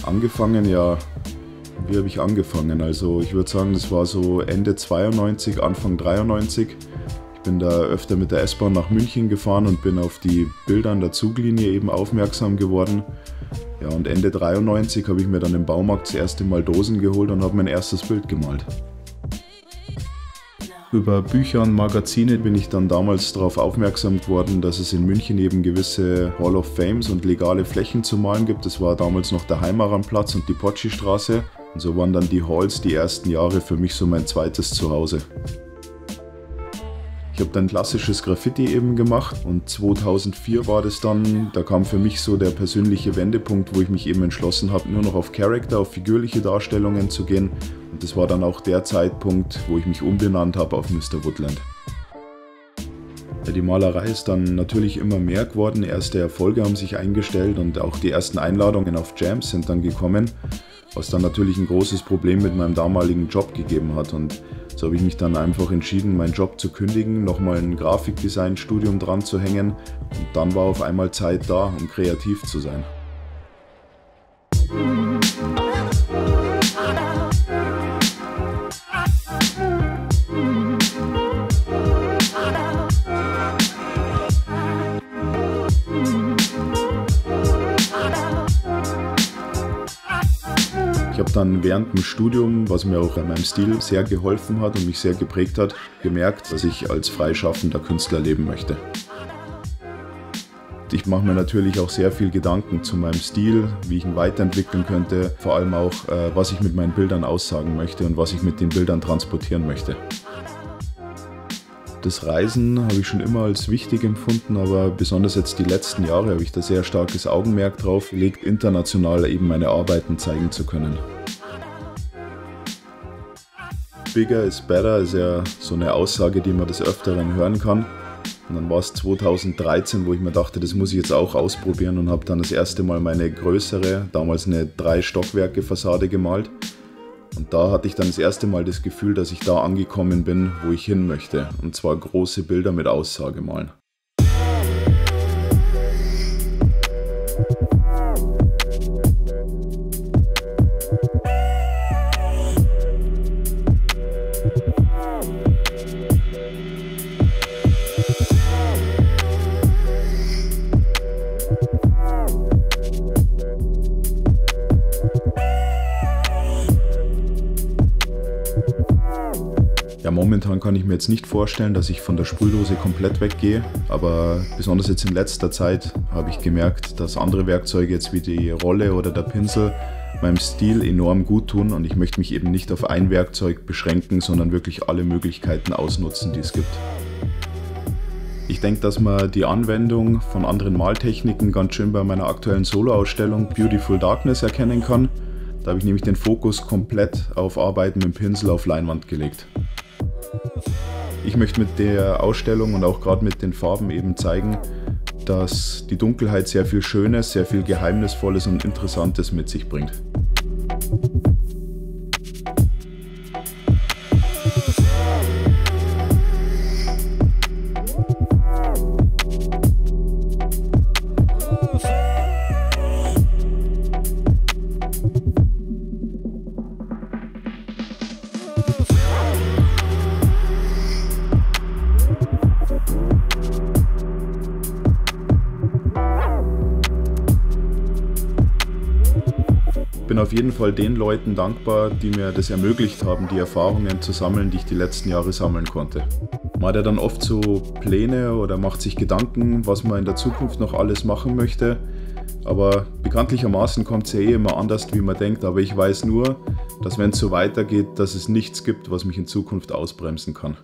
Angefangen, ja, wie habe ich angefangen? Also ich würde sagen, das war so Ende 92, Anfang 93. Ich bin da öfter mit der S-Bahn nach München gefahren und bin auf die Bilder an der Zuglinie eben aufmerksam geworden. Ja, und Ende 93 habe ich mir dann im Baumarkt das erste Mal Dosen geholt und habe mein erstes Bild gemalt. Über Bücher und Magazine bin ich dann damals darauf aufmerksam geworden, dass es in München eben gewisse Hall of Fames und legale Flächen zu malen gibt. Das war damals noch der Heimaranplatz und die Potschi-Straße. Und so waren dann die Halls die ersten Jahre für mich so mein zweites Zuhause. Ich habe dann klassisches Graffiti eben gemacht und 2004 war das dann, da kam für mich so der persönliche Wendepunkt, wo ich mich eben entschlossen habe, nur noch auf Character, auf figürliche Darstellungen zu gehen. Und das war dann auch der Zeitpunkt, wo ich mich umbenannt habe auf Mr. Woodland. Ja, die Malerei ist dann natürlich immer mehr geworden, erste Erfolge haben sich eingestellt und auch die ersten Einladungen auf Jams sind dann gekommen, was dann natürlich ein großes Problem mit meinem damaligen Job gegeben hat. Und so habe ich mich dann einfach entschieden, meinen Job zu kündigen, nochmal ein Grafikdesign-Studium dran zu hängen und dann war auf einmal Zeit da, um kreativ zu sein. Ich habe dann während dem Studium, was mir auch an meinem Stil sehr geholfen hat und mich sehr geprägt hat, gemerkt, dass ich als freischaffender Künstler leben möchte. Ich mache mir natürlich auch sehr viel Gedanken zu meinem Stil, wie ich ihn weiterentwickeln könnte, vor allem auch, was ich mit meinen Bildern aussagen möchte und was ich mit den Bildern transportieren möchte. Das Reisen habe ich schon immer als wichtig empfunden, aber besonders jetzt die letzten Jahre habe ich da sehr starkes Augenmerk drauf gelegt, international eben meine Arbeiten zeigen zu können. Bigger is better ist ja so eine Aussage, die man des Öfteren hören kann. Und dann war es 2013, wo ich mir dachte, das muss ich jetzt auch ausprobieren und habe dann das erste Mal meine größere, damals eine 3-Stockwerke-Fassade gemalt. Und da hatte ich dann das erste Mal das Gefühl, dass ich da angekommen bin, wo ich hin möchte. Und zwar große Bilder mit Aussage malen. Ja, momentan kann ich mir jetzt nicht vorstellen, dass ich von der Sprühdose komplett weggehe, aber besonders jetzt in letzter Zeit habe ich gemerkt, dass andere Werkzeuge jetzt wie die Rolle oder der Pinsel meinem Stil enorm gut tun und ich möchte mich eben nicht auf ein Werkzeug beschränken, sondern wirklich alle Möglichkeiten ausnutzen, die es gibt. Ich denke, dass man die Anwendung von anderen Maltechniken ganz schön bei meiner aktuellen Soloausstellung Beautiful Darkness erkennen kann. Da habe ich nämlich den Fokus komplett auf Arbeiten mit dem Pinsel auf Leinwand gelegt. Ich möchte mit der Ausstellung und auch gerade mit den Farben eben zeigen, dass die Dunkelheit sehr viel Schönes, sehr viel Geheimnisvolles und Interessantes mit sich bringt. Ich bin auf jeden Fall den Leuten dankbar, die mir das ermöglicht haben, die Erfahrungen zu sammeln, die ich die letzten Jahre sammeln konnte. Man hat ja dann oft so Pläne oder macht sich Gedanken, was man in der Zukunft noch alles machen möchte. Aber bekanntlichermaßen kommt es ja eh immer anders, wie man denkt. Aber ich weiß nur, dass wenn es so weitergeht, dass es nichts gibt, was mich in Zukunft ausbremsen kann.